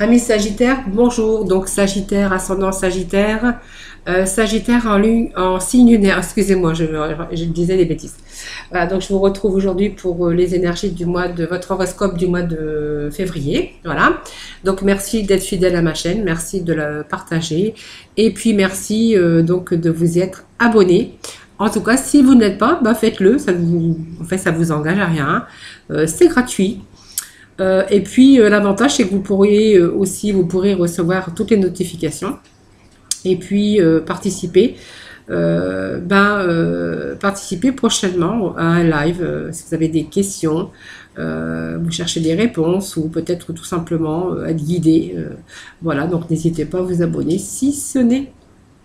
Amis Sagittaire, bonjour. Donc Sagittaire, ascendant Sagittaire, Sagittaire en signe lunaire. Excusez-moi, je disais des bêtises. Voilà, donc je vous retrouve aujourd'hui pour les énergies du mois de votre horoscope du mois de février. Voilà. Donc merci d'être fidèle à ma chaîne, merci de la partager et puis merci donc de vous y être abonné. En tout cas, si vous ne l'êtes pas, bah faites-le. En fait, ça vous engage à rien. C'est gratuit. Et puis l'avantage c'est que vous pourrez vous pourrez recevoir toutes les notifications et puis participer prochainement à un live si vous avez des questions, vous cherchez des réponses ou peut-être tout simplement être guidé. Voilà, donc n'hésitez pas à vous abonner si ce n'est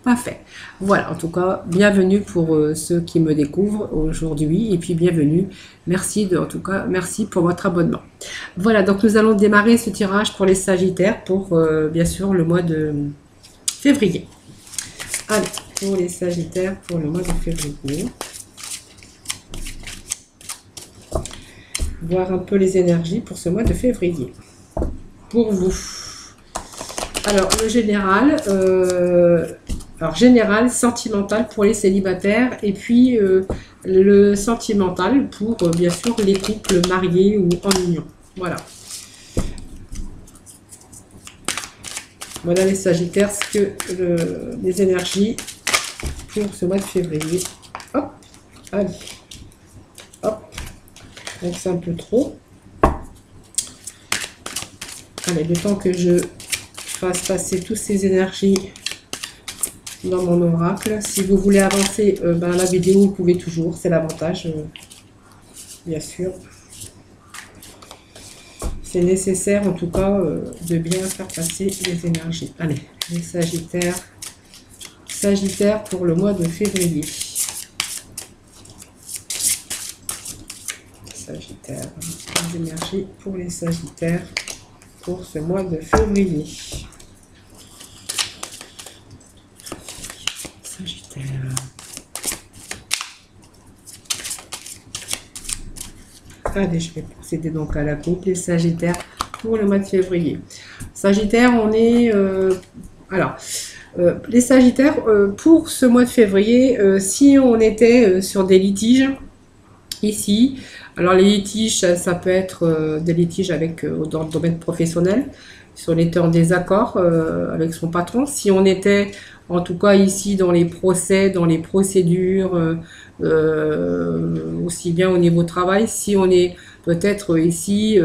pas fait. Voilà, en tout cas, bienvenue pour ceux qui me découvrent aujourd'hui et puis bienvenue. Merci en tout cas, merci pour votre abonnement. Voilà, donc nous allons démarrer ce tirage pour les Sagittaires pour bien sûr le mois de février. Allez, pour les Sagittaires pour le mois de février. Voir un peu les énergies pour ce mois de février. Pour vous. Alors, le général... alors, général, sentimental pour les célibataires et puis le sentimental pour, bien sûr, les couples mariés ou en union. Voilà. Voilà les Sagittaires, ce que les énergies pour ce mois de février. Hop, allez. Hop. Donc, c'est un peu trop. Allez, le temps que je fasse passer toutes ces énergies dans mon oracle. Si vous voulez avancer la vidéo, vous pouvez toujours, c'est l'avantage, bien sûr. C'est nécessaire en tout cas de bien faire passer les énergies. Allez, les Sagittaires. Sagittaire pour le mois de février. Sagittaire. Les énergies pour les Sagittaires pour ce mois de février. Allez, je vais procéder donc à la coupe, les Sagittaires pour le mois de février. Sagittaire, on est... les Sagittaires, pour ce mois de février, si on était sur des litiges, ici, alors les litiges, ça peut être des litiges dans le domaine professionnel, si on était en désaccord avec son patron, si on était en tout cas ici dans les procès, dans les procédures, aussi bien au niveau travail, si on est peut-être ici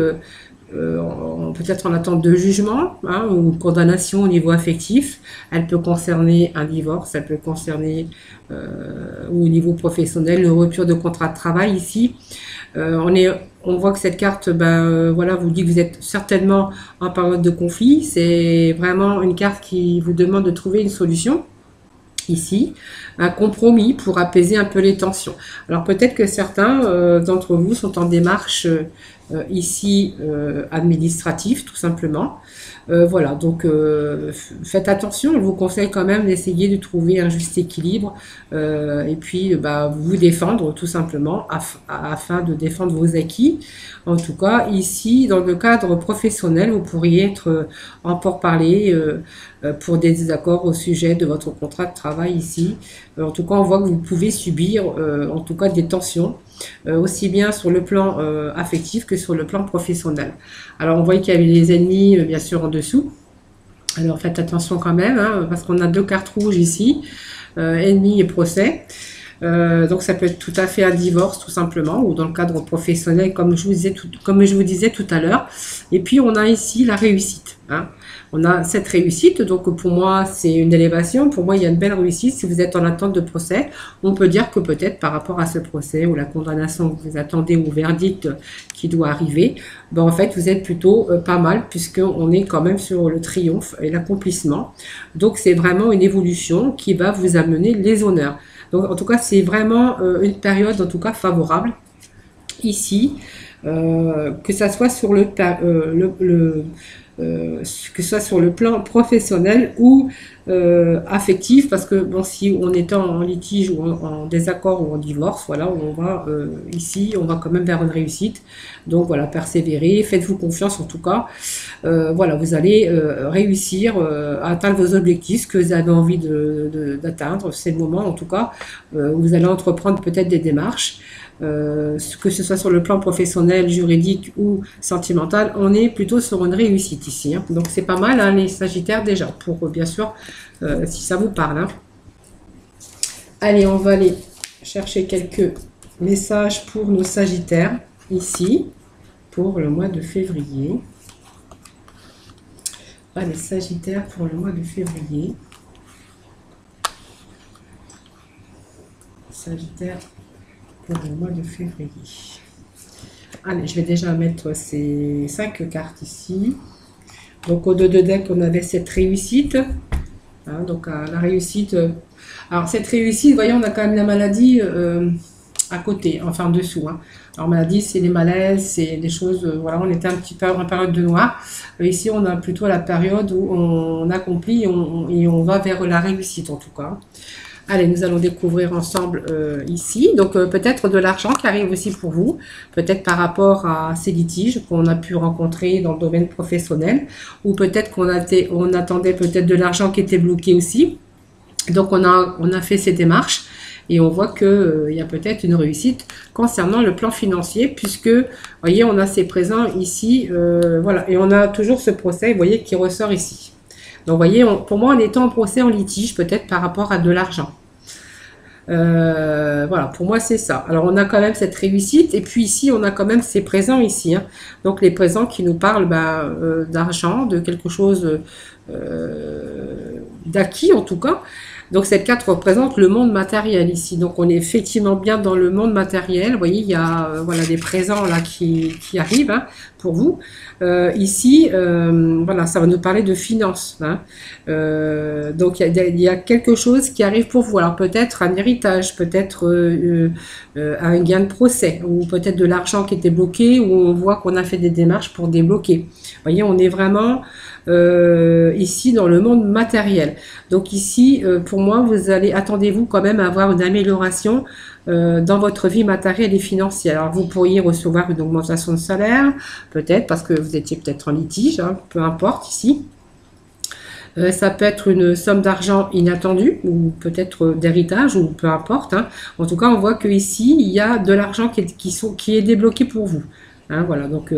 peut-être en attente de jugement ou condamnation au niveau affectif, elle peut concerner un divorce, elle peut concerner ou au niveau professionnel, une rupture de contrat de travail ici. On voit que cette carte voilà, vous dit que vous êtes certainement en période de conflit. C'est vraiment une carte qui vous demande de trouver une solution. Ici, un compromis pour apaiser un peu les tensions. Alors peut-être que certains d'entre vous sont en démarche ici administrative tout simplement. Voilà, donc faites attention, je vous conseille quand même d'essayer de trouver un juste équilibre et puis vous défendre tout simplement afin de défendre vos acquis. En tout cas, ici, dans le cadre professionnel, vous pourriez être en pourparlers pour des désaccords au sujet de votre contrat de travail ici. En tout cas, on voit que vous pouvez subir en tout cas des tensions, aussi bien sur le plan affectif que sur le plan professionnel. Alors, on voit qu'il y avait les ennemis, bien sûr, en dessous. Alors, faites attention quand même, parce qu'on a deux cartes rouges ici, ennemis et procès. Donc ça peut être tout à fait un divorce tout simplement ou dans le cadre professionnel comme je vous disais tout à l'heure. Et puis on a ici la réussite. On a cette réussite, donc pour moi c'est une élévation, pour moi il y a une belle réussite. Si vous êtes en attente de procès, on peut dire que peut-être par rapport à ce procès ou la condamnation que vous attendez ou verdict qui doit arriver, en fait vous êtes plutôt pas mal puisqu'on est quand même sur le triomphe et l'accomplissement. Donc c'est vraiment une évolution qui va vous amener les honneurs. Donc en tout cas c'est vraiment une période en tout cas favorable ici, que ça soit sur que ce soit sur le plan professionnel ou affectif, parce que bon, si on est en litige ou en désaccord ou en divorce, voilà, on va ici, on va quand même vers une réussite. Donc voilà, persévérez, faites-vous confiance en tout cas. voilà, vous allez réussir à atteindre vos objectifs que vous avez envie d'atteindre. C'est le moment, en tout cas, où vous allez entreprendre peut-être des démarches. Que ce soit sur le plan professionnel, juridique ou sentimental, on est plutôt sur une réussite ici. Hein. Donc c'est pas mal, hein, les Sagittaires déjà, pour bien sûr, si ça vous parle. Hein. Allez, on va aller chercher quelques messages pour nos Sagittaires, ici, pour le mois de février. Les Sagittaires pour le mois de février. Sagittaire pour le mois de février. Allez, je vais déjà mettre ces 5 cartes ici. Donc au dos de deck, on avait cette réussite. Hein, donc la réussite. Alors cette réussite, vous voyez, on a quand même la maladie à côté, enfin en dessous. Hein. Alors maladie, c'est les malaises, c'est des choses. Voilà, on était un petit peu en période de noir. Ici, on a plutôt la période où on accomplit et on va vers la réussite en tout cas. Allez, nous allons découvrir ensemble ici. Donc, peut-être de l'argent qui arrive aussi pour vous. Peut-être par rapport à ces litiges qu'on a pu rencontrer dans le domaine professionnel. Ou peut-être qu'on attendait peut-être de l'argent qui était bloqué aussi. Donc, on a fait ces démarches. Et on voit qu'il y a peut-être une réussite concernant le plan financier. Puisque, vous voyez, on a ces présents ici. Voilà. Et on a toujours ce procès, vous voyez, qui ressort ici. Donc, vous voyez, pour moi, on est en procès, en litige, peut-être par rapport à de l'argent. Voilà, pour moi, c'est ça. Alors, on a quand même cette réussite. Et puis, ici, on a quand même ces présents ici. Hein. Donc, les présents qui nous parlent d'argent, de quelque chose d'acquis, en tout cas. Donc, cette carte représente le monde matériel ici. Donc, on est effectivement bien dans le monde matériel. Vous voyez, il y a voilà, des présents là qui arrivent hein, pour vous. Ici, voilà, ça va nous parler de finances. Hein. Donc, il y a quelque chose qui arrive pour vous. Alors, peut-être un héritage, peut-être un gain de procès, ou peut-être de l'argent qui était bloqué, où on voit qu'on a fait des démarches pour débloquer. Vous voyez, on est vraiment ici dans le monde matériel. Donc ici, pour moi, attendez-vous quand même à avoir une amélioration dans votre vie matérielle et financière. Alors vous pourriez recevoir une augmentation de salaire, peut-être parce que vous étiez peut-être en litige, hein, peu importe ici. Ça peut être une somme d'argent inattendue ou peut-être d'héritage ou peu importe. Hein. En tout cas, on voit qu'ici, il y a de l'argent qui est débloqué pour vous. Hein, voilà, donc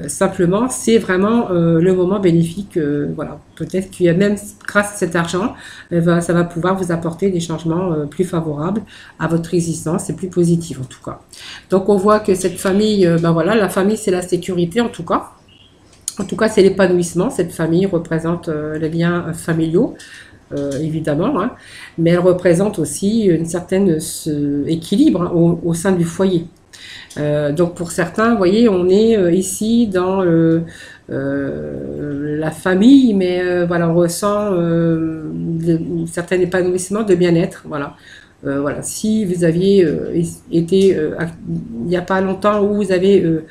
simplement, c'est vraiment le moment bénéfique. Voilà, peut-être qu'il y a même grâce à cet argent, ça va pouvoir vous apporter des changements plus favorables à votre existence et plus positifs en tout cas. Donc, on voit que cette famille, voilà, la famille, c'est la sécurité en tout cas. En tout cas, c'est l'épanouissement. Cette famille représente les liens familiaux, évidemment, hein, mais elle représente aussi une certaine équilibre hein, au sein du foyer. Donc pour certains, vous voyez, on est ici dans la famille, mais voilà, on ressent un certain épanouissement de bien-être, voilà. Voilà, si vous aviez été, il n'y a pas longtemps, où vous avez eu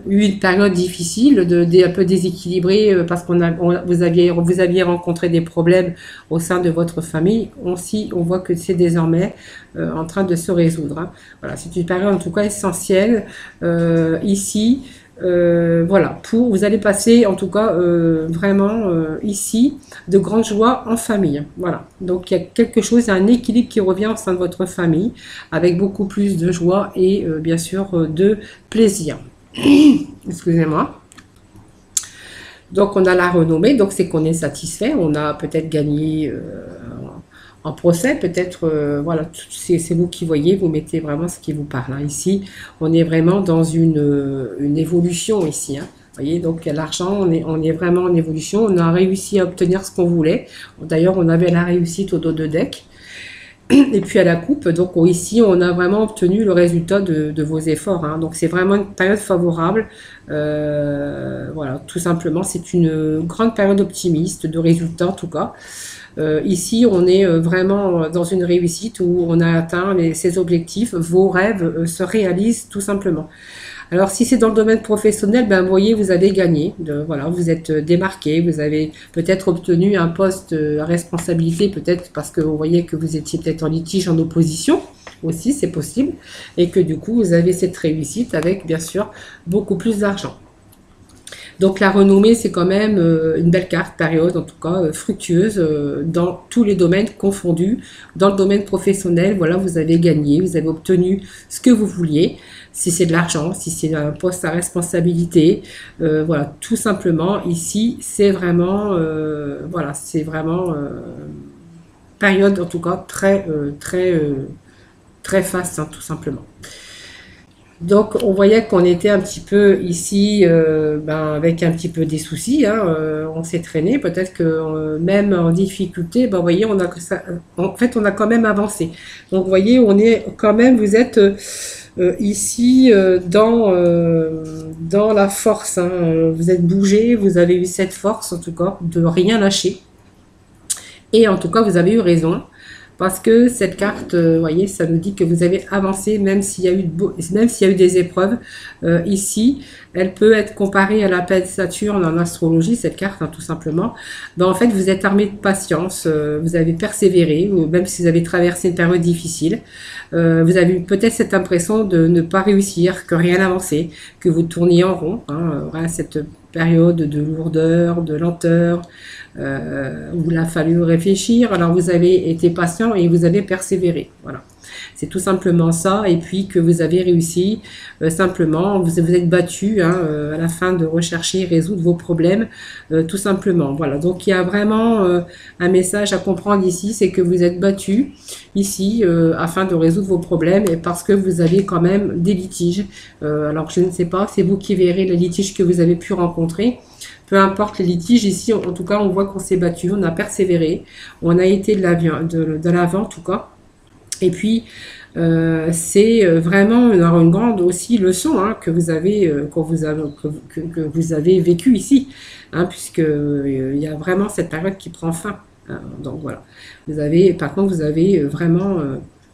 une période difficile, un peu déséquilibrée, parce vous aviez rencontré des problèmes au sein de votre famille, on voit que c'est désormais en train de se résoudre. Hein. Voilà, c'est une période en tout cas essentielle ici. Voilà, vous allez passer en tout cas vraiment ici de grandes joies en famille. Voilà, donc il y a quelque chose, il y a un équilibre qui revient au sein de votre famille avec beaucoup plus de joie et bien sûr de plaisir. Excusez-moi. Donc on a la renommée, donc c'est qu'on est satisfait, on a peut-être gagné en procès, peut-être, voilà, c'est vous qui voyez, vous mettez vraiment ce qui vous parle. Hein. Ici, on est vraiment dans une évolution ici. Hein. Vous voyez, donc l'argent, on est vraiment en évolution. On a réussi à obtenir ce qu'on voulait. D'ailleurs, on avait la réussite au dos de deck. Et puis à la coupe, donc ici, on a vraiment obtenu le résultat de vos efforts. Hein. Donc c'est vraiment une période favorable. Voilà, tout simplement, c'est une grande période optimiste, de résultats en tout cas. Ici, on est vraiment dans une réussite où on a atteint ses objectifs, vos rêves se réalisent tout simplement. Alors, si c'est dans le domaine professionnel, ben, vous voyez, vous avez gagné. Voilà, vous êtes démarqué, vous avez peut-être obtenu un poste à responsabilité, peut-être parce que vous voyez que vous étiez peut-être en litige, en opposition aussi, c'est possible, et que du coup, vous avez cette réussite avec, bien sûr, beaucoup plus d'argent. Donc la renommée, c'est quand même une belle carte, période en tout cas fructueuse dans tous les domaines confondus. Dans le domaine professionnel, voilà, vous avez gagné, vous avez obtenu ce que vous vouliez. Si c'est de l'argent, si c'est un poste à responsabilité, voilà, tout simplement, ici, c'est vraiment, voilà, c'est vraiment période en tout cas très faste, hein, tout simplement. Donc, on voyait qu'on était un petit peu ici, avec un petit peu des soucis, hein, on s'est traîné. Peut-être que même en difficulté, ben, vous voyez, on a que ça, en fait, on a quand même avancé. Donc, vous voyez, on est quand même, vous êtes ici dans la force, hein. Vous êtes bougé, vous avez eu cette force, en tout cas, de rien lâcher. Et en tout cas, vous avez eu raison. Parce que cette carte, vous voyez, ça nous dit que vous avez avancé, même s'il y a eu, même s'il y a eu des épreuves. Ici, elle peut être comparée à la pleine Saturne en astrologie, cette carte, hein, tout simplement. Ben, en fait, vous êtes armé de patience, vous avez persévéré, même si vous avez traversé une période difficile. Vous avez peut-être cette impression de ne pas réussir, que rien n'avançait, que vous tourniez en rond. Hein, voilà, cette période de lourdeur, de lenteur, où il a fallu réfléchir. Alors vous avez été patient et vous avez persévéré. Voilà. C'est tout simplement ça. Et puis que vous avez réussi, simplement, vous êtes battu, hein, à la fin de rechercher, résoudre vos problèmes, tout simplement. Voilà. Donc il y a vraiment un message à comprendre ici, c'est que vous êtes battu ici afin de résoudre vos problèmes et parce que vous avez quand même des litiges. Alors je ne sais pas, c'est vous qui verrez les litiges que vous avez pu rencontrer. Peu importe les litiges, ici, en tout cas, on voit qu'on s'est battu, on a persévéré, on a été de l'avant, en tout cas. Et puis, c'est vraiment une grande aussi leçon, hein, que vous avez, que vous avez vécu ici, hein, puisque il y a vraiment cette période qui prend fin. Hein. Donc voilà. Par contre, vous avez vraiment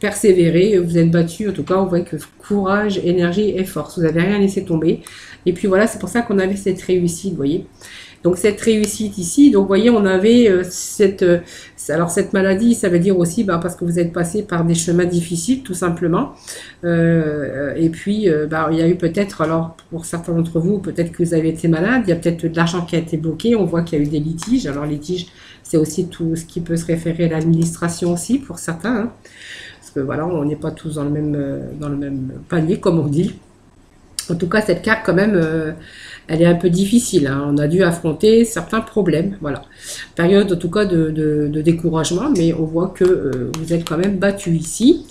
persévéré, vous êtes battu, en tout cas, on voit que courage, énergie et force, vous n'avez rien laissé tomber. Et puis voilà, c'est pour ça qu'on avait cette réussite, vous voyez. Donc cette réussite ici, donc vous voyez, on avait alors cette maladie, ça veut dire aussi parce que vous êtes passé par des chemins difficiles, tout simplement. Et puis, il y a eu peut-être, alors pour certains d'entre vous, peut-être que vous avez été malade, il y a peut-être de l'argent qui a été bloqué, on voit qu'il y a eu des litiges. Alors litiges, c'est aussi tout ce qui peut se référer à l'administration aussi, pour certains. Hein. Parce que voilà, on n'est pas tous dans le même panier, comme on dit. En tout cas, cette carte, quand même, elle est un peu difficile. Hein. On a dû affronter certains problèmes. Voilà. Période, en tout cas, de découragement, mais on voit que vous êtes quand même battu ici.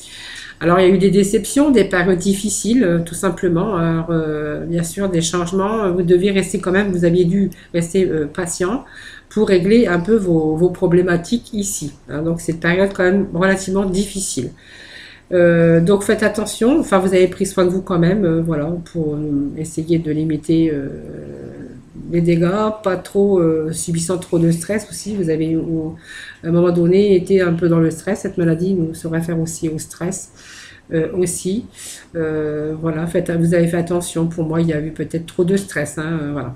Alors, il y a eu des déceptions, des périodes difficiles, tout simplement. Alors, bien sûr, des changements. Vous deviez rester quand même, vous aviez dû rester patient pour régler un peu vos problématiques ici. Hein. Donc, c'est une période quand même relativement difficile. Donc faites attention, enfin vous avez pris soin de vous quand même, voilà, pour essayer de limiter les dégâts, pas trop subissant trop de stress aussi. Vous avez à un moment donné été un peu dans le stress, cette maladie nous se réfère aussi au stress aussi. Voilà, vous avez fait attention, pour moi il y a eu peut-être trop de stress, hein, voilà.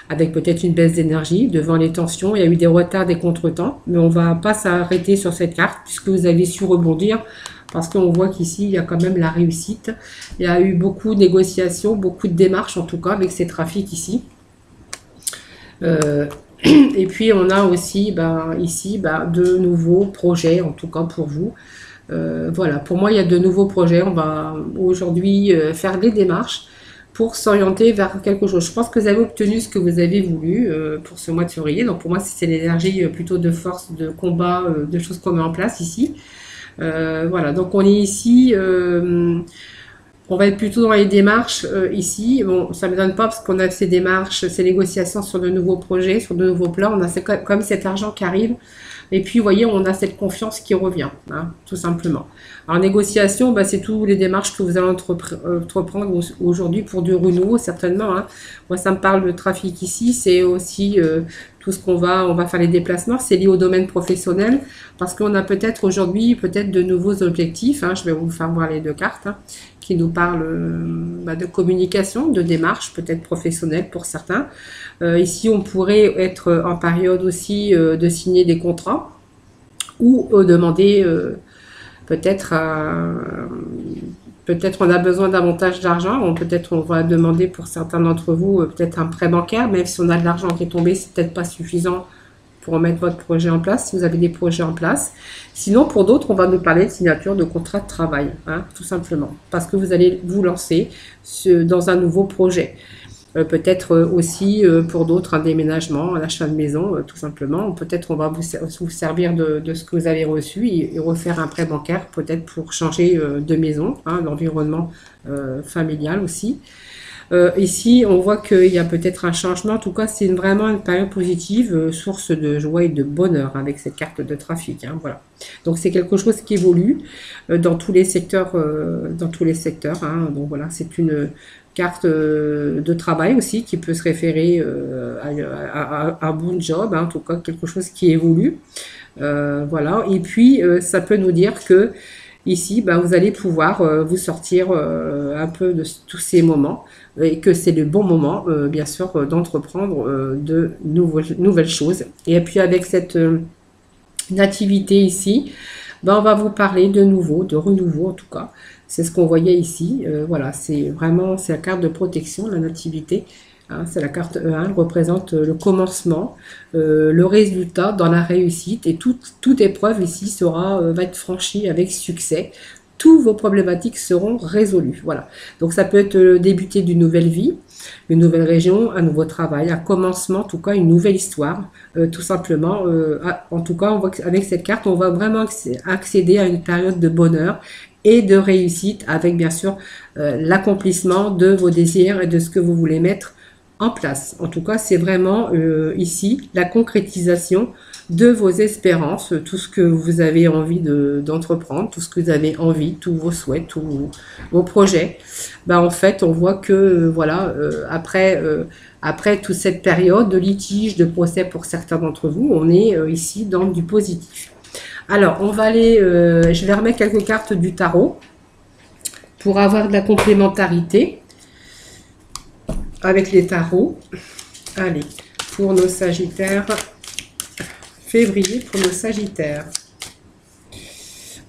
Avec peut-être une baisse d'énergie devant les tensions, il y a eu des retards, des contretemps, mais on ne va pas s'arrêter sur cette carte puisque vous avez su rebondir. Parce qu'on voit qu'ici, il y a quand même la réussite. Il y a eu beaucoup de négociations, beaucoup de démarches, en tout cas, avec ces trafics ici. Et puis, on a aussi, ici, de nouveaux projets, en tout cas pour vous. Voilà, pour moi, il y a de nouveaux projets. On va aujourd'hui faire des démarches pour s'orienter vers quelque chose. Je pense que vous avez obtenu ce que vous avez voulu pour ce mois de février. Donc, pour moi, c'est l'énergie plutôt de force, de combat, de choses qu'on met en place ici. Voilà, donc on est ici, on va être plutôt dans les démarches ici. Bon, ça ne me donne pas parce qu'on a ces démarches, ces négociations sur de nouveaux projets, sur de nouveaux plans. On a comme cet argent qui arrive. Et puis, vous voyez, on a cette confiance qui revient, hein, tout simplement. Alors, négociation, c'est toutes les démarches que vous allez entreprendre aujourd'hui pour du renouveau, certainement. Hein. Moi, ça me parle de trafic ici. C'est aussi tout ce on va faire les déplacements. C'est lié au domaine professionnel parce qu'on a peut-être aujourd'hui, de nouveaux objectifs. Hein. Je vais vous faire voir les deux cartes qui nous parlent de communication, de démarche, peut-être professionnelle pour certains. Ici, on pourrait être en période aussi de signer des contrats ou demander peut-être peut-être on a besoin davantage d'argent, peut-être on va demander pour certains d'entre vous peut-être un prêt bancaire, même si on a de l'argent qui est tombé, c'est peut-être pas suffisant pour mettre votre projet en place, si vous avez des projets en place. Sinon, pour d'autres, on va nous parler de signature de contrat de travail, hein, tout simplement, parce que vous allez vous lancer dans un nouveau projet. Peut-être aussi pour d'autres un déménagement, un achat de maison, tout simplement. Peut-être on va vous servir de ce que vous avez reçu et refaire un prêt bancaire, peut-être pour changer de maison, hein, l'environnement familial aussi. Ici, on voit qu'il y a peut-être un changement. En tout cas, c'est vraiment une période positive, source de joie et de bonheur avec cette carte de trafic. Hein, voilà. Donc, c'est quelque chose qui évolue dans tous les secteurs. Hein. Donc, voilà, c'est une carte de travail aussi qui peut se référer à un bon job, hein, en tout cas, quelque chose qui évolue. Voilà. Et puis, ça peut nous dire que ici, ben, vous allez pouvoir vous sortir un peu de tous ces moments et que c'est le bon moment, bien sûr, d'entreprendre de nouvelles choses. Et puis avec cette nativité ici, ben, on va vous parler de nouveau, de renouveau en tout cas. C'est ce qu'on voyait ici. Voilà, c'est la carte de protection, la nativité. Hein, c'est la carte E1, elle représente le commencement, le résultat dans la réussite et toute épreuve ici va être franchie avec succès. Toutes vos problématiques seront résolues. Voilà. Donc ça peut être le débuter d'une nouvelle vie, une nouvelle région, un nouveau travail, un commencement, en tout cas une nouvelle histoire, tout simplement. En tout cas, on voit qu'avec cette carte, on va vraiment accéder à une période de bonheur et de réussite avec bien sûr l'accomplissement de vos désirs et de ce que vous voulez mettre en place. En tout cas, c'est vraiment ici la concrétisation de vos espérances, tout ce que vous avez envie d'entreprendre, tout ce que vous avez envie, tous vos souhaits, tous vos projets. Ben, en fait, on voit que voilà, après toute cette période de litige, de procès pour certains d'entre vous, on est ici dans du positif. Alors, on va aller, je vais remettre quelques cartes du tarot pour avoir de la complémentarité avec les tarots. Allez, pour nos Sagittaires, février pour nos Sagittaires.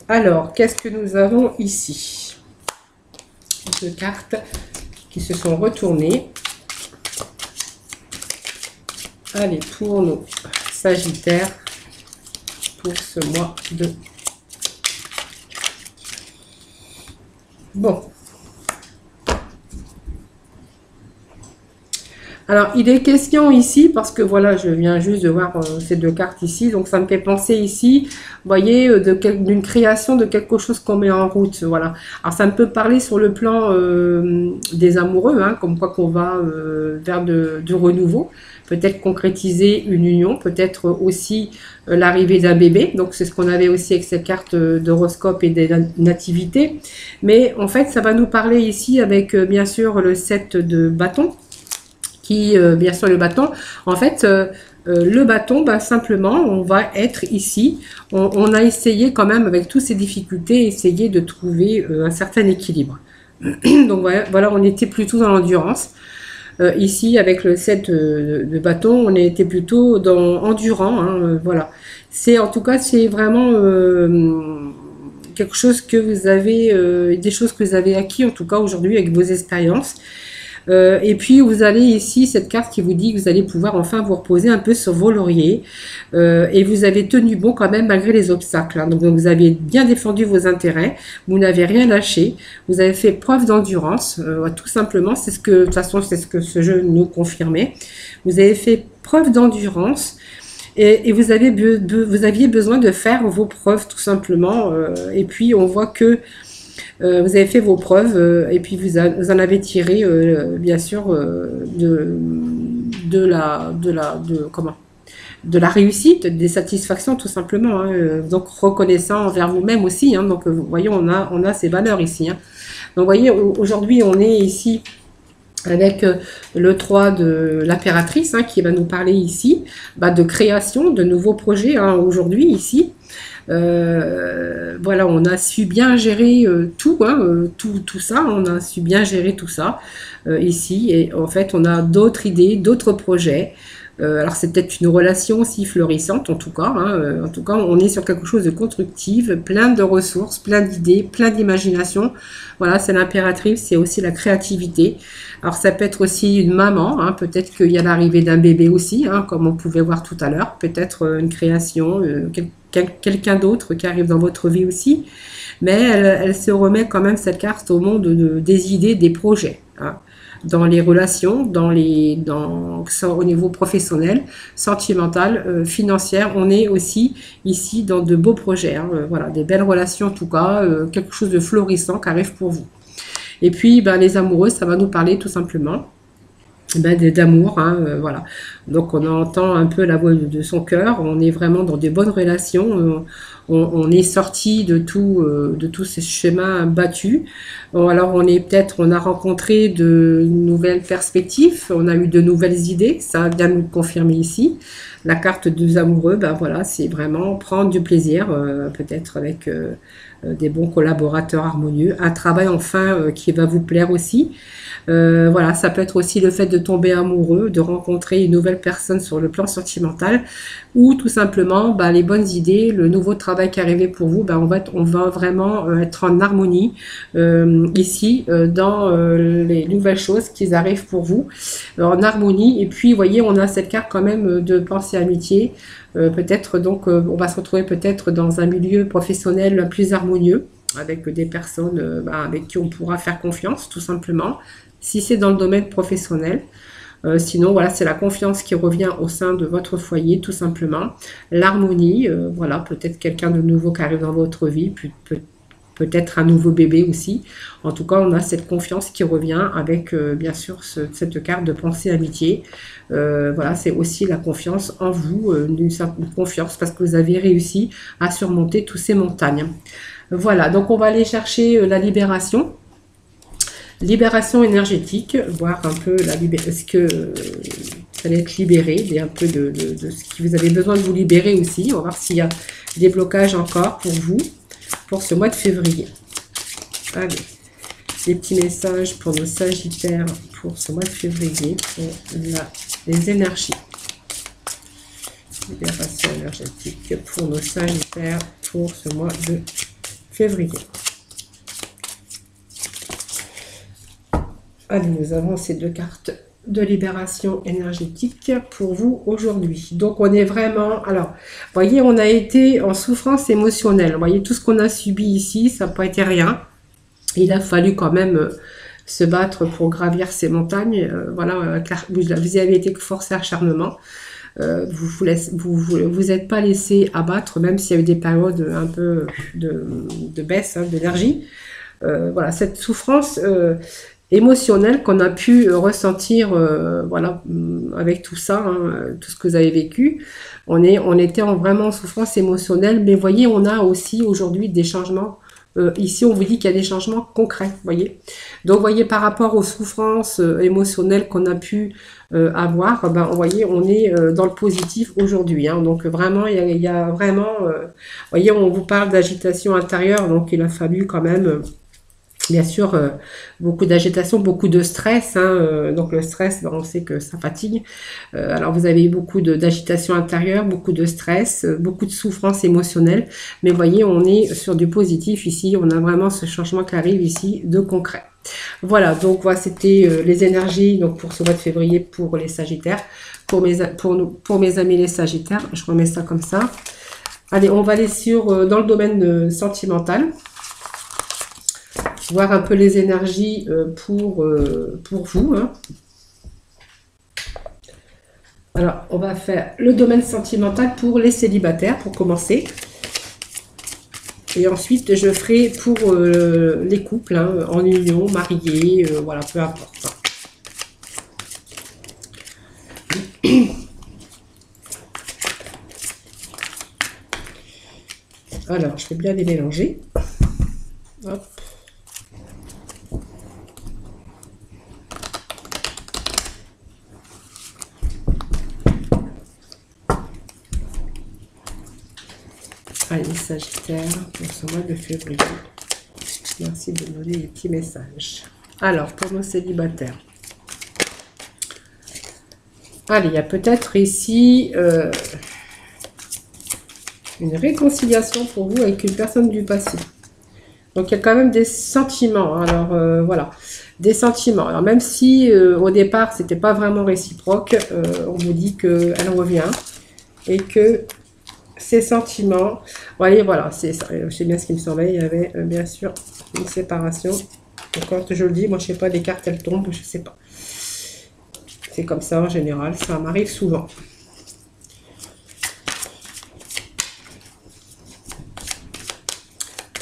Alors, qu'est-ce que nous avons ici? Deux cartes qui se sont retournées. Allez, pour nos Sagittaires, pour ce mois de... Bon. Alors, il est question ici, parce que voilà, je viens juste de voir ces deux cartes ici, donc ça me fait penser ici, vous voyez, d'une création de quelque chose qu'on met en route, voilà. Alors, ça me peut parler sur le plan des amoureux, hein, comme quoi qu'on va vers du renouveau, peut-être concrétiser une union, peut-être aussi l'arrivée d'un bébé, donc c'est ce qu'on avait aussi avec cette carte d'horoscope et des nativités, mais en fait, ça va nous parler ici avec, bien sûr, le 7 de bâton, qui, bien sûr, le bâton, en fait, le bâton, bah, simplement, on va être ici, on a essayé quand même, avec toutes ces difficultés, essayer de trouver un certain équilibre. Donc voilà, on était plutôt dans l'endurance. Ici, avec le 7 de bâton, on était plutôt dans endurant, hein, voilà. En tout cas, c'est vraiment quelque chose que vous avez, des choses que vous avez acquis, en tout cas, aujourd'hui, avec vos expériences. Et puis vous avez ici cette carte qui vous dit que vous allez pouvoir enfin vous reposer un peu sur vos lauriers et vous avez tenu bon quand même malgré les obstacles, hein. Donc vous avez bien défendu vos intérêts, vous n'avez rien lâché, vous avez fait preuve d'endurance, tout simplement, de toute façon c'est ce que ce jeu nous confirmait, vous avez fait preuve d'endurance. Et vous aviez besoin de faire vos preuves tout simplement, et puis on voit que vous avez fait vos preuves et puis vous en avez tiré bien sûr de la réussite, des satisfactions tout simplement, hein, donc reconnaissant envers vous-même aussi, hein, donc vous voyez on a ces valeurs ici, hein. Donc vous voyez aujourd'hui on est ici avec le 3 de l'impératrice, hein, qui va nous parler ici de création, de nouveaux projets, hein, aujourd'hui ici. Voilà, on a su bien gérer tout, hein, tout ça, on a su bien gérer tout ça ici, et en fait on a d'autres idées, d'autres projets, Alors c'est peut-être une relation aussi florissante en tout cas, hein. En tout cas, on est sur quelque chose de constructif, plein de ressources, plein d'idées, plein d'imagination. Voilà, c'est l'impératrice, c'est aussi la créativité. Alors ça peut être aussi une maman, hein, peut-être qu'il y a l'arrivée d'un bébé aussi, hein, comme on pouvait voir tout à l'heure, peut-être une création, quelqu'un d'autre qui arrive dans votre vie aussi. Mais elle se remet quand même cette carte au monde des idées, des projets, hein, dans les relations, au niveau professionnel, sentimental, financière. On est aussi ici dans de beaux projets, hein, voilà, des belles relations en tout cas, quelque chose de florissant qui arrive pour vous. Et puis, ben, les amoureux, ça va nous parler tout simplement ben, d'amour, hein, voilà. Donc on entend un peu la voix de son cœur, on est vraiment dans des bonnes relations, on est sorti de tous ces schémas battus. Bon, alors on a rencontré de nouvelles perspectives, on a eu de nouvelles idées, ça vient nous confirmer ici. La carte des amoureux, ben voilà, c'est vraiment prendre du plaisir, peut-être avec des bons collaborateurs harmonieux, un travail enfin qui va vous plaire aussi. Voilà, ça peut être aussi le fait de tomber amoureux, de rencontrer une nouvelle personne sur le plan sentimental, ou tout simplement bah, les bonnes idées, le nouveau travail qui est arrivé pour vous, bah, on va vraiment être en harmonie ici dans les nouvelles choses qui arrivent pour vous, en harmonie. Et puis, vous voyez, on a cette carte quand même de pensée amitié. Peut-être donc, on va se retrouver peut-être dans un milieu professionnel plus harmonieux, avec des personnes bah, avec qui on pourra faire confiance, tout simplement, si c'est dans le domaine professionnel. Sinon, voilà, c'est la confiance qui revient au sein de votre foyer, tout simplement. L'harmonie, voilà, peut-être quelqu'un de nouveau qui arrive dans votre vie, peut-être un nouveau bébé aussi. En tout cas, on a cette confiance qui revient avec, bien sûr, cette carte de pensée amitié. Voilà, c'est aussi la confiance en vous, une certaine confiance parce que vous avez réussi à surmonter toutes ces montagnes. Voilà, donc on va aller chercher la libération. Libération énergétique, voir un peu est-ce que vous allez être libéré, un peu de ce que vous avez besoin de vous libérer aussi. On va voir s'il y a des blocages encore pour vous, pour ce mois de février. Allez, des petits messages pour nos Sagittaires pour ce mois de février, pour les énergies. Libération énergétique pour nos Sagittaires pour ce mois de février. Allez, nous avons ces deux cartes de libération énergétique pour vous aujourd'hui. Donc, on est vraiment... Alors, vous voyez, on a été en souffrance émotionnelle. Vous voyez, tout ce qu'on a subi ici, ça n'a pas été rien. Il a fallu quand même se battre pour gravir ces montagnes. Voilà, vous avez été forcé à acharnement. Vous êtes pas laissé abattre, même s'il y a eu des périodes un peu de baisse hein, d'énergie. Voilà, cette souffrance... émotionnel qu'on a pu ressentir voilà, avec tout ça, hein, tout ce que vous avez vécu. On était vraiment en souffrance émotionnelle, mais voyez, on a aussi aujourd'hui des changements. Ici, on vous dit qu'il y a des changements concrets, voyez. Donc, voyez, par rapport aux souffrances émotionnelles qu'on a pu avoir, ben, voyez, on est dans le positif aujourd'hui. Hein. Donc, vraiment, il y a vraiment... voyez, on vous parle d'agitation intérieure, donc il a fallu quand même... Bien sûr, beaucoup d'agitation, beaucoup de stress. Hein, donc le stress, ben, on sait que ça fatigue. Alors vous avez eu beaucoup d'agitation intérieure, beaucoup de stress, beaucoup de souffrance émotionnelle. Mais voyez, on est sur du positif ici. On a vraiment ce changement qui arrive ici de concret. Voilà, donc voilà, c'était les énergies donc pour ce mois de février pour les Sagittaires. Pour mes amis les Sagittaires, je remets ça comme ça. Allez, on va aller dans le domaine sentimental. Voir un peu les énergies pour vous. Hein. Alors, on va faire le domaine sentimental pour les célibataires, pour commencer. Et ensuite, je ferai pour les couples, hein, en union, mariés, voilà, peu importe. Alors, je vais bien les mélanger. Hop. Allez, Sagittaire, pour ce mois de février. Merci de donner les petits messages. Alors, pour nos célibataires. Allez, il y a peut-être ici une réconciliation pour vous avec une personne du passé. Donc, il y a quand même des sentiments. Alors, voilà, des sentiments. Alors, même si au départ, c'était pas vraiment réciproque, on me dit qu'elle revient et que ces sentiments... Voyez, voilà, c'est ça. Je sais bien ce qui me semblait. Il y avait bien sûr une séparation. Donc, quand je le dis, moi, je sais pas, les cartes, elles tombent, je sais pas. C'est comme ça en général, ça m'arrive souvent.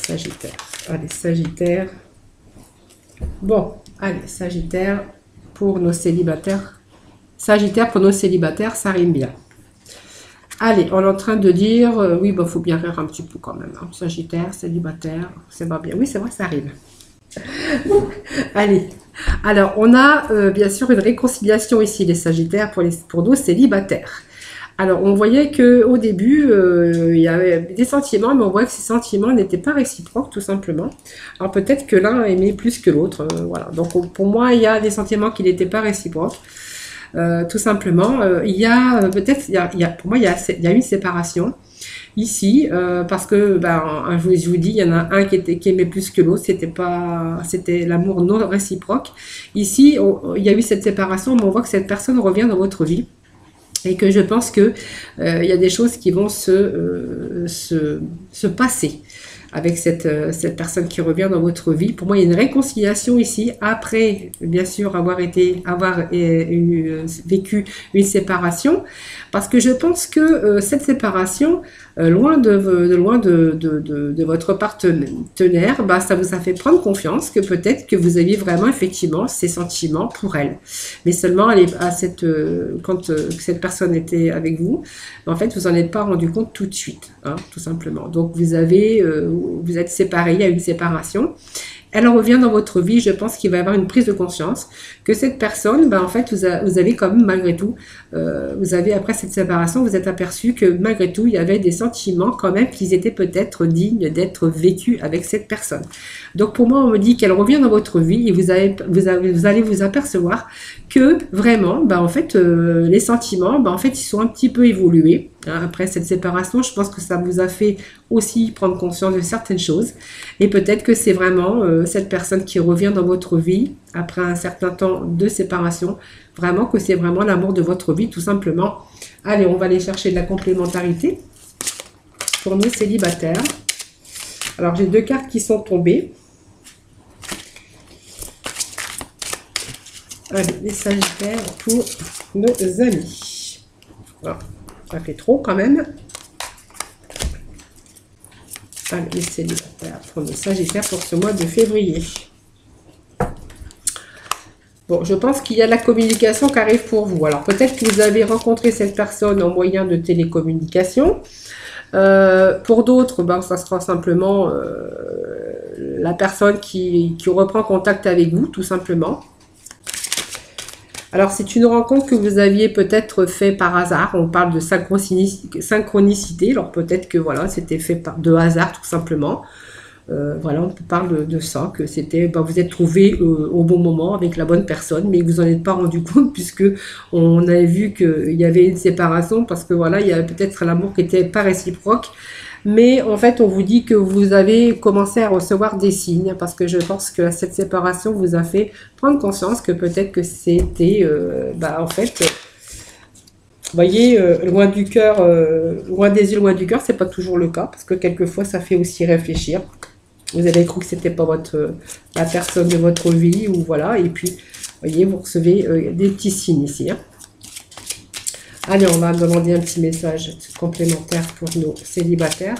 Sagittaire. Allez, Sagittaire. Bon, allez, Sagittaire pour nos célibataires. Sagittaire pour nos célibataires, ça rime bien. Allez, on est en train de dire, oui, bah, faut bien rire un petit peu quand même. Hein. Sagittaire, célibataire, c'est pas bien. Oui, c'est vrai, ça rime. Allez, alors on a bien sûr une réconciliation ici, les Sagittaires, pour nos célibataires. Alors on voyait qu'au début, il y avait des sentiments, mais on voit que ces sentiments n'étaient pas réciproques, tout simplement. Alors peut-être que l'un aimait plus que l'autre, voilà. Donc pour moi, il y a des sentiments qui n'étaient pas réciproques. Tout simplement, il y a peut-être, pour moi, il y a une séparation. Ici, parce que je vous dis, il y en a un qui aimait plus que l'autre, c'était l'amour non réciproque. Ici, il y a eu cette séparation, mais on voit que cette personne revient dans votre vie. Et que je pense que il y a des choses qui vont se passer avec cette personne qui revient dans votre vie. Pour moi, il y a une réconciliation ici, après, bien sûr, avoir vécu une séparation, parce que je pense que cette séparation, loin de votre partenaire, ça vous a fait prendre confiance que peut-être que vous aviez vraiment, effectivement, ces sentiments pour elle. Mais seulement, quand cette personne était avec vous, en fait, vous n'en êtes pas rendu compte tout de suite, hein, tout simplement. Donc, vous êtes séparés, il y a eu une séparation. Elle revient dans votre vie, je pense qu'il va y avoir une prise de conscience que cette personne, en fait, vous avez quand même, malgré tout, après cette séparation, vous êtes aperçu que malgré tout, il y avait des sentiments quand même qui étaient peut-être dignes d'être vécus avec cette personne. Donc pour moi, on me dit qu'elle revient dans votre vie et vous allez vous apercevoir que vraiment, en fait, les sentiments, en fait, ils sont un petit peu évolués. Hein, après cette séparation, je pense que ça vous a fait aussi prendre conscience de certaines choses. Et peut-être que c'est vraiment cette personne qui revient dans votre vie après un certain temps de séparation. Vraiment que c'est vraiment l'amour de votre vie, tout simplement. Allez, on va aller chercher de la complémentarité pour nos célibataires. Alors, j'ai 2 cartes qui sont tombées. Allez, les Sagittaires pour nos amis. Voilà. Ça fait trop quand même. Allez, les célibataires pour nos Sagittaires pour ce mois de février. Bon, je pense qu'il y a la communication qui arrive pour vous. Alors, peut-être que vous avez rencontré cette personne en moyen de télécommunication. Pour d'autres, ça sera simplement la personne qui reprend contact avec vous, tout simplement. Alors, c'est une rencontre que vous aviez peut-être fait par hasard. On parle de synchronicité. Alors, peut-être que voilà, c'était fait de hasard, tout simplement. Voilà, on parle de ça, que c'était, vous êtes trouvé au bon moment avec la bonne personne, mais vous en êtes pas rendu compte puisque on avait vu qu'il y avait une séparation parce que voilà, il y avait peut-être l'amour qui était pas réciproque. Mais en fait, on vous dit que vous avez commencé à recevoir des signes parce que je pense que cette séparation vous a fait prendre conscience que peut-être que c'était, en fait, vous voyez, loin du cœur, loin des yeux, loin du cœur, c'est pas toujours le cas parce que quelquefois ça fait aussi réfléchir. Vous avez cru que c'était pas la personne de votre vie ou voilà, et puis, vous voyez, vous recevez des petits signes ici. Hein. Allez, on va demander un petit message complémentaire pour nos célibataires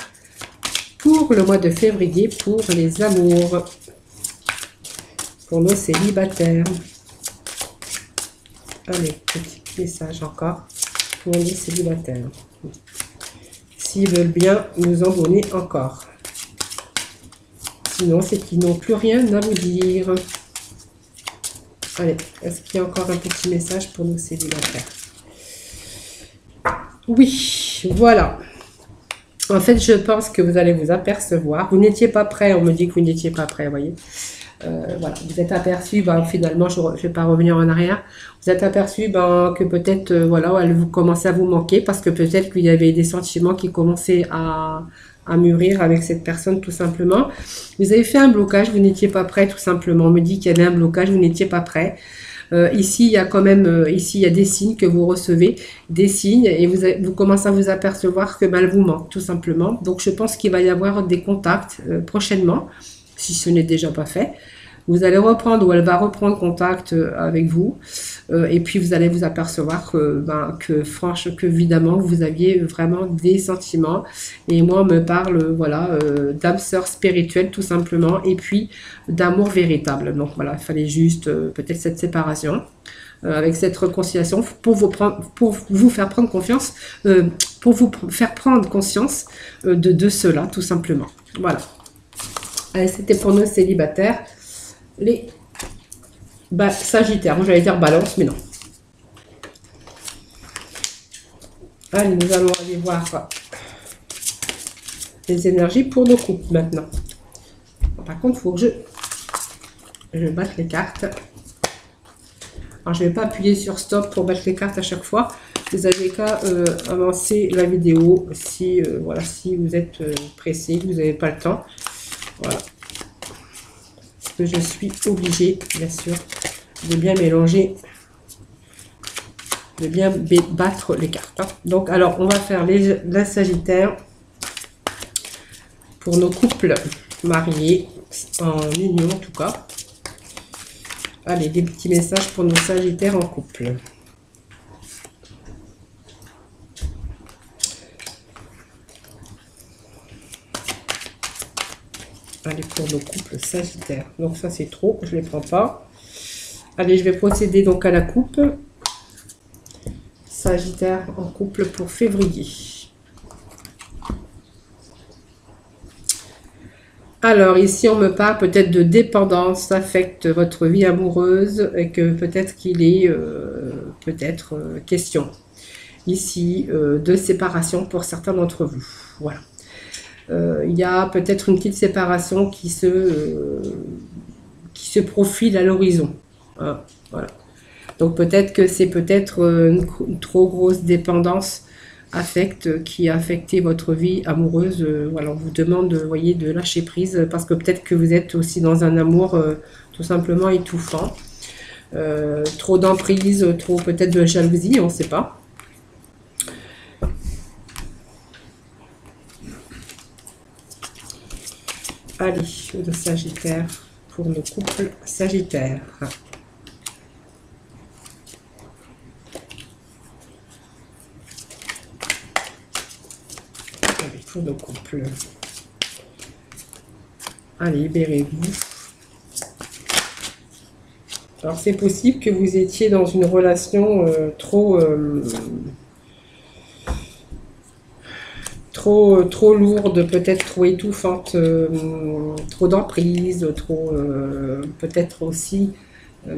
pour le mois de février, pour les amours, pour nos célibataires. Allez, petit message encore pour les célibataires. S'ils veulent bien nous en donner encore. Sinon, c'est qu'ils n'ont plus rien à vous dire. Allez, est-ce qu'il y a encore un petit message pour nos célibataires? Oui, voilà. En fait, je pense que vous allez vous apercevoir. Vous n'étiez pas prêt, on me dit que vous n'étiez pas prêt, vous voyez. Voilà, vous êtes aperçu, ben, finalement, je ne vais pas revenir en arrière, vous êtes aperçu ben, que peut-être, voilà, elle vous commençait à vous manquer parce que peut-être qu'il y avait des sentiments qui commençaient à mûrir avec cette personne, tout simplement. Vous avez fait un blocage, vous n'étiez pas prêt, tout simplement. On me dit qu'il y avait un blocage, vous n'étiez pas prêt. Ici, il y a quand même, ici, il y a des signes que vous recevez, des signes, et vous commencez à vous apercevoir que ben, elle vous manque, tout simplement. Donc, je pense qu'il va y avoir des contacts prochainement, si ce n'est déjà pas fait. Vous allez reprendre ou elle va reprendre contact avec vous et puis vous allez vous apercevoir que évidemment vous aviez vraiment des sentiments et moi on me parle voilà d'âme sœur spirituelle tout simplement et puis d'amour véritable. Donc voilà, il fallait juste peut-être cette séparation avec cette réconciliation pour vous faire prendre confiance, pour vous faire prendre conscience de cela tout simplement. Voilà. Allez, c'était pour nos célibataires. Les Sagittaires, j'allais dire Balance, mais non. Allez, nous allons aller voir les énergies pour nos couples maintenant. Par contre, il faut que je batte les cartes. Alors, je ne vais pas appuyer sur stop pour battre les cartes à chaque fois. Vous avez qu'à avancer la vidéo si, voilà, si vous êtes pressé, que vous n'avez pas le temps. Voilà. Je suis obligée, bien sûr, de bien mélanger, de bien battre les cartes. Hein. Donc, alors, on va faire la Sagittaire pour nos couples mariés, en union en tout cas. Allez, des petits messages pour nos Sagittaires en couple. Allez, pour nos couples Sagittaires. Donc ça, c'est trop. Je ne les prends pas. Allez, je vais procéder donc à la coupe. Sagittaire en couple pour février. Alors, ici, on me parle peut-être de dépendance. Ça affecte votre vie amoureuse et que peut-être qu'il est question. Ici, de séparation pour certains d'entre vous. Voilà. Il y a peut-être une petite séparation qui se profile à l'horizon. Voilà. Donc peut-être que c'est peut-être une trop grosse dépendance qui a affecté votre vie amoureuse. Voilà, on vous demande, vous voyez, de lâcher prise parce que peut-être que vous êtes aussi dans un amour tout simplement étouffant. Trop d'emprise, trop peut-être de jalousie, on ne sait pas. Allez, le Sagittaire pour nos couples Sagittaires. Allez, pour nos couples. Allez, libérez-vous. Alors, c'est possible que vous étiez dans une relation trop lourde, peut-être trop étouffante, trop d'emprise, trop peut-être aussi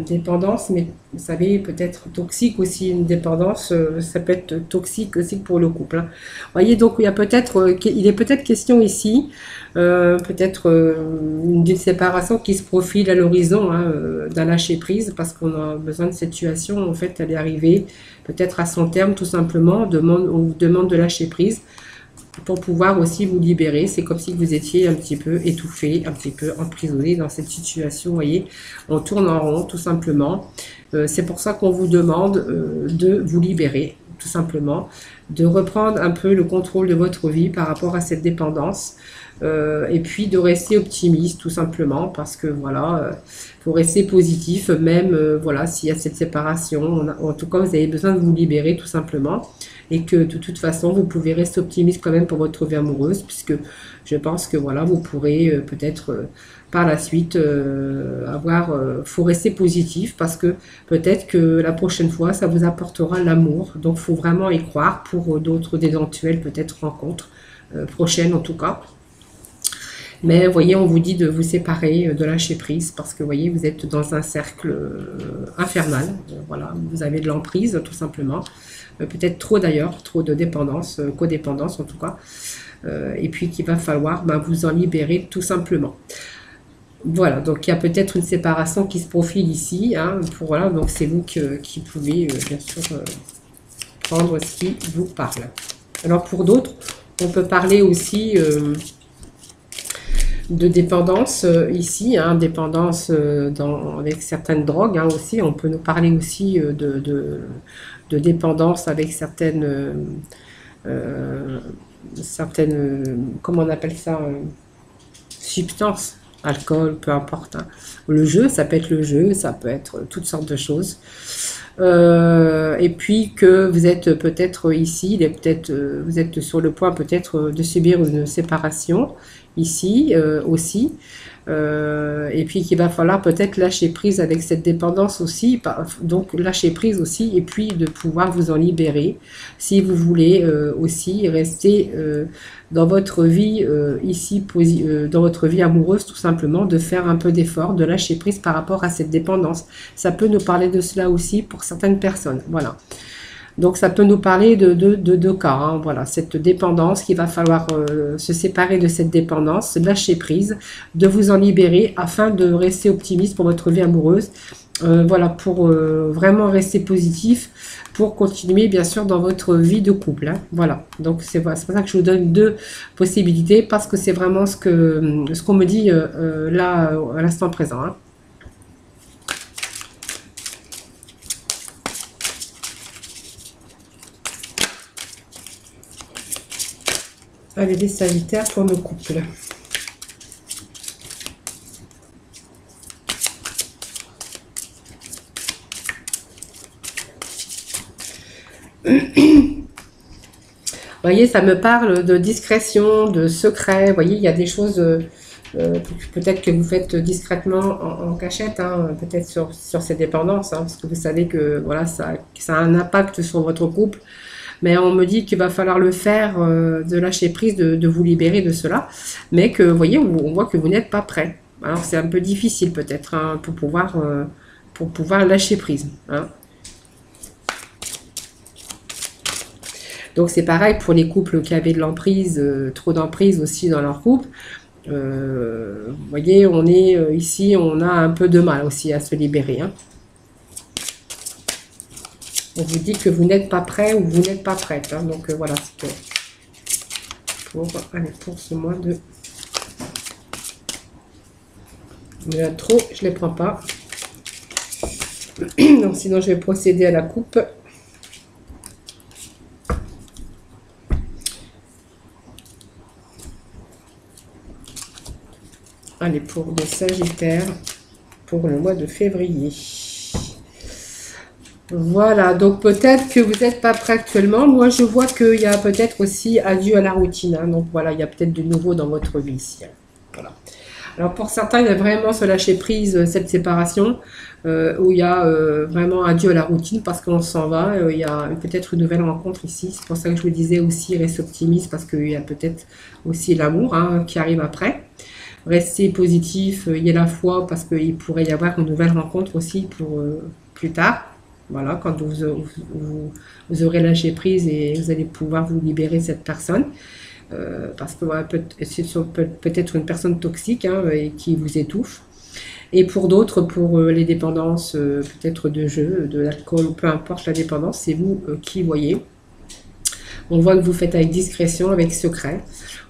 dépendance, mais vous savez, peut-être toxique aussi, une dépendance, ça peut être toxique aussi pour le couple. Hein. Vous voyez, donc il est peut-être question ici, peut-être d'une séparation qui se profile à l'horizon, hein, d'un lâcher prise, parce qu'on a besoin de cette situation, en fait, elle est arrivée peut-être à son terme, tout simplement, on vous demande de lâcher prise, pour pouvoir aussi vous libérer. C'est comme si vous étiez un petit peu étouffé, un petit peu emprisonné dans cette situation, vous voyez. On tourne en rond, tout simplement. C'est pour ça qu'on vous demande de vous libérer, tout simplement, de reprendre un peu le contrôle de votre vie par rapport à cette dépendance, et puis de rester optimiste, tout simplement, parce que, voilà, faut rester positif, même, voilà, s'il y a cette séparation. En tout cas, vous avez besoin de vous libérer, tout simplement. Et que de toute façon, vous pouvez rester optimiste quand même pour votre vie amoureuse, puisque je pense que voilà, vous pourrez peut-être par la suite faut rester positif, parce que peut-être que la prochaine fois, ça vous apportera l'amour. Donc, il faut vraiment y croire pour d'éventuelles peut-être rencontres prochaines en tout cas. Mais vous voyez, on vous dit de vous séparer, de lâcher prise, parce que vous voyez, vous êtes dans un cercle infernal. Voilà, vous avez de l'emprise, tout simplement. Peut-être trop d'ailleurs, trop de dépendance, codépendance en tout cas. Et puis qu'il va falloir vous en libérer tout simplement. Voilà, donc il y a peut-être une séparation qui se profile ici, hein, voilà, donc c'est vous qui pouvez bien sûr prendre ce qui vous parle. Alors pour d'autres, on peut parler aussi de dépendance ici, hein, dépendance avec certaines drogues hein, aussi. On peut nous parler aussi de dépendance avec certaines, comment on appelle ça, substances, alcool, peu importe. Hein. Le jeu, ça peut être le jeu, ça peut être toutes sortes de choses. Et puis que vous êtes peut-être ici, vous êtes sur le point peut-être de subir une séparation ici aussi. Et puis qu'il va falloir peut-être lâcher prise avec cette dépendance aussi, donc lâcher prise aussi, et puis de pouvoir vous en libérer si vous voulez aussi rester dans votre vie ici, dans votre vie amoureuse tout simplement, de faire un peu d'effort, de lâcher prise par rapport à cette dépendance. Ça peut nous parler de cela aussi pour certaines personnes, voilà. Donc ça peut nous parler de deux cas, hein, voilà, cette dépendance, qu'il va falloir se séparer de cette dépendance, lâcher prise, de vous en libérer afin de rester optimiste pour votre vie amoureuse, voilà, pour vraiment rester positif, pour continuer bien sûr dans votre vie de couple, hein, voilà. Donc c'est pour ça que je vous donne deux possibilités, parce que c'est vraiment ce qu'on me dit là à l'instant présent, hein. Allez, les Sagittaires pour le couple. Vous voyez, ça me parle de discrétion, de secret. Vous voyez, il y a des choses peut-être que vous faites discrètement en cachette, hein, peut-être sur ces dépendances, hein, parce que vous savez que voilà, ça a un impact sur votre couple. Mais on me dit qu'il va falloir le faire, de lâcher prise, de vous libérer de cela. Mais que, vous voyez, on voit que vous n'êtes pas prêt. Alors c'est un peu difficile peut-être hein, pour pouvoir lâcher prise. Hein. Donc c'est pareil pour les couples qui avaient de l'emprise, trop d'emprise aussi dans leur couple. Vous voyez, on est ici, on a un peu de mal aussi à se libérer. Hein. On vous dit que vous n'êtes pas prêt ou vous n'êtes pas prête. Hein. Donc voilà, c'est pour ce mois de... Il y en a trop, je ne les prends pas. Donc sinon, je vais procéder à la coupe. Allez, pour les Sagittaires, pour le mois de février. Voilà, donc peut-être que vous n'êtes pas prêt actuellement. Moi, je vois qu'il y a peut-être aussi adieu à la routine. Hein. Donc voilà, il y a peut-être de nouveau dans votre vie ici. Hein. Voilà. Alors pour certains, il y a vraiment se lâcher prise, cette séparation, où il y a vraiment adieu à la routine parce qu'on s'en va. Il y a peut-être une nouvelle rencontre ici. C'est pour ça que je vous disais aussi, reste optimiste parce qu'il y a peut-être aussi l'amour hein, qui arrive après. Restez positif, il y a la foi parce qu'il pourrait y avoir une nouvelle rencontre aussi pour plus tard. Voilà, quand vous aurez lâché prise et vous allez pouvoir vous libérer de cette personne. Parce que voilà, c'est peut-être une personne toxique hein, et qui vous étouffe. Et pour d'autres, pour les dépendances, peut-être de jeu, de l'alcool, peu importe la dépendance, c'est vous qui voyez. On voit que vous faites avec discrétion, avec secret.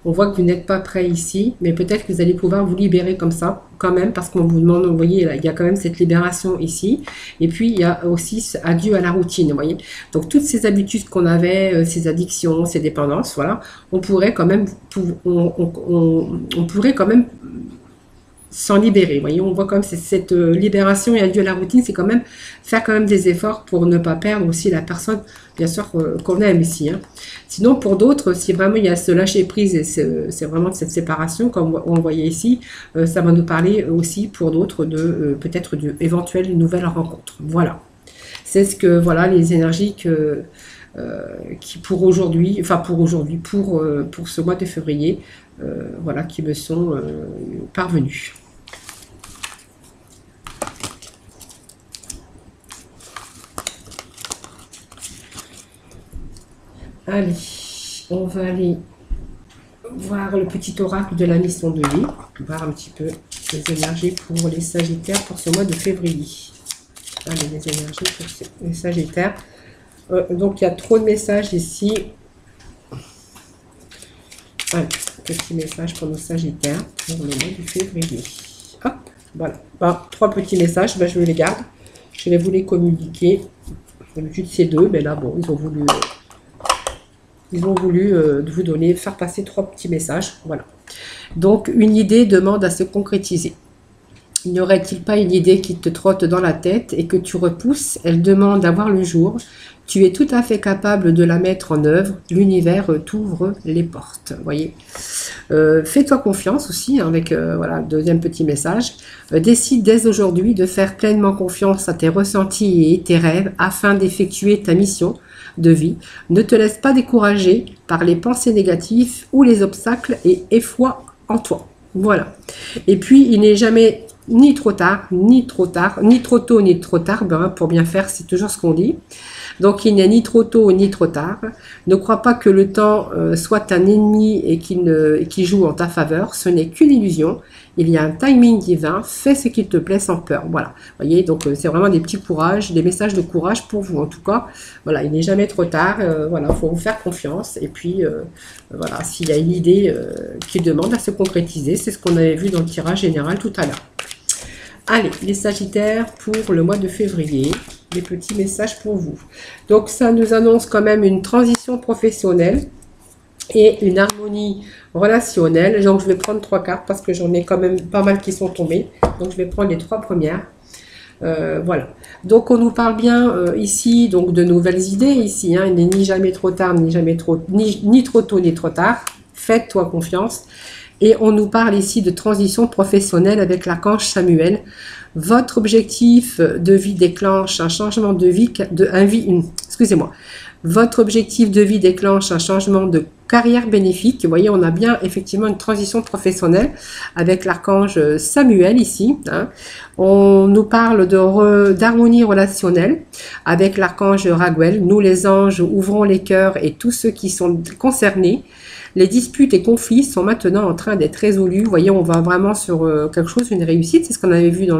On voit que vous n'êtes pas prêt ici, mais peut-être que vous allez pouvoir vous libérer comme ça, quand même, parce qu'on vous demande, vous voyez, là, il y a quand même cette libération ici. Et puis, il y a aussi ce adieu à la routine, vous voyez. Donc, toutes ces habitudes qu'on avait, ces addictions, ces dépendances, voilà, on pourrait quand même s'en libérer. Vous voyez, on voit comme cette libération et adieu à la routine, c'est quand même faire quand même des efforts pour ne pas perdre aussi la personne, bien sûr, qu'on aime ici. Hein. Sinon, pour d'autres, si vraiment il y a ce lâcher prise et c'est vraiment cette séparation, comme on voyait ici, ça va nous parler aussi pour d'autres de peut-être d'éventuelles nouvelles rencontres. Voilà. C'est ce que, voilà, les énergies qui pour aujourd'hui, enfin pour ce mois de février, voilà, qui me sont parvenues. Allez, on va aller voir le petit oracle de la mission de vie, voir un petit peu ce les énergies pour les Sagittaires pour ce mois de février. Allez, les énergies pour les Sagittaires. Donc, il y a trop de messages ici. Allez, petit message pour nos Sagittaires pour le mois de février. Hop, voilà. Bon, 3 petits messages, ben, je les garde. Je vais vous les communiquer. D'habitude, c'est 2, mais là, bon, ils ont voulu vous donner, faire passer 3 petits messages. Voilà. Donc, une idée demande à se concrétiser. N'y aurait-il pas une idée qui te trotte dans la tête et que tu repousses? Elle demande d'avoir le jour. Tu es tout à fait capable de la mettre en œuvre. L'univers t'ouvre les portes. Voyez. Fais-toi confiance aussi, hein, avec voilà, deuxième petit message. Décide dès aujourd'hui de faire pleinement confiance à tes ressentis et tes rêves afin d'effectuer ta mission de vie. Ne te laisse pas décourager par les pensées négatives ou les obstacles et aie foi en toi. Voilà. Et puis, il n'est jamais ni trop tard, ni trop tard, ni trop tôt, ni trop tard. Ben, pour bien faire, c'est toujours ce qu'on dit. Donc, il n'est ni trop tôt, ni trop tard. Ne crois pas que le temps soit un ennemi et qu'il joue en ta faveur. Ce n'est qu'une illusion. Il y a un timing divin. Fais ce qu'il te plaît sans peur. Voilà. Vous voyez, donc c'est vraiment des petits courages, des messages de courage pour vous. En tout cas, voilà, il n'est jamais trop tard. Voilà, il faut vous faire confiance. Et puis, voilà, s'il y a une idée qui demande à se concrétiser, c'est ce qu'on avait vu dans le tirage général tout à l'heure. Allez, les Sagittaires pour le mois de février, des petits messages pour vous. Donc, ça nous annonce quand même une transition professionnelle et une harmonie relationnelle. Donc, je vais prendre 3 cartes parce que j'en ai quand même pas mal qui sont tombées. Donc, je vais prendre les 3 premières. Voilà. Donc, on nous parle bien ici donc de nouvelles idées. Ici, hein, il n'est ni jamais trop tard, ni jamais trop, ni trop tôt, ni trop tard. Faites-toi confiance. Et on nous parle ici de transition professionnelle avec l'archange Samuel. Votre objectif de vie déclenche un changement de vie, excusez-moi. Votre objectif de vie déclenche un changement de carrière bénéfique. Vous voyez, on a bien effectivement une transition professionnelle avec l'archange Samuel ici. Hein. On nous parle d'harmonie relationnelle avec l'archange Raguel. Nous les anges ouvrons les cœurs et tous ceux qui sont concernés. Les disputes et conflits sont maintenant en train d'être résolus. Vous voyez, on va vraiment sur quelque chose, une réussite. C'est ce qu'on avait vu dans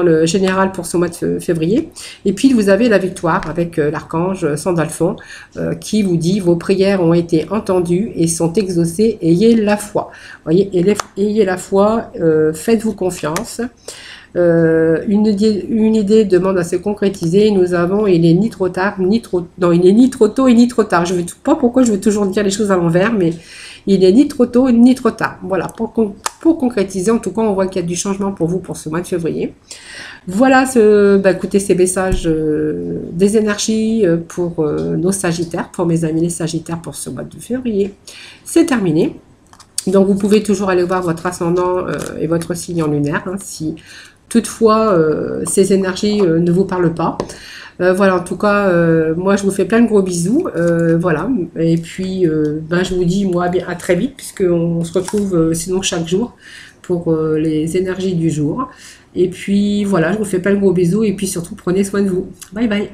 le général pour ce mois de février. Et puis, vous avez la victoire avec l'archange Sandalphon qui vous dit « Vos prières ont été entendues et sont exaucées. Ayez la foi. » Vous voyez, ayez la foi, faites-vous confiance. Une idée demande à se concrétiser. Nous avons, il est ni trop tard, ni trop, non, il est ni trop tôt et ni trop tard. Je ne sais pas pourquoi je veux toujours dire les choses à l'envers, mais il est ni trop tôt ni trop tard. Voilà, pour concrétiser, en tout cas, on voit qu'il y a du changement pour vous pour ce mois de février. Voilà, écoutez, ces messages des énergies pour nos Sagittaires, pour mes amis les Sagittaires pour ce mois de février. C'est terminé. Donc, vous pouvez toujours aller voir votre ascendant et votre signe en lunaire, hein, si toutefois ces énergies ne vous parlent pas. Voilà, en tout cas, moi, je vous fais plein de gros bisous. Voilà, et puis, je vous dis, moi, à très vite, puisqu'on se retrouve sinon chaque jour pour les énergies du jour. Et puis, voilà, je vous fais plein de gros bisous, et puis surtout, prenez soin de vous. Bye bye.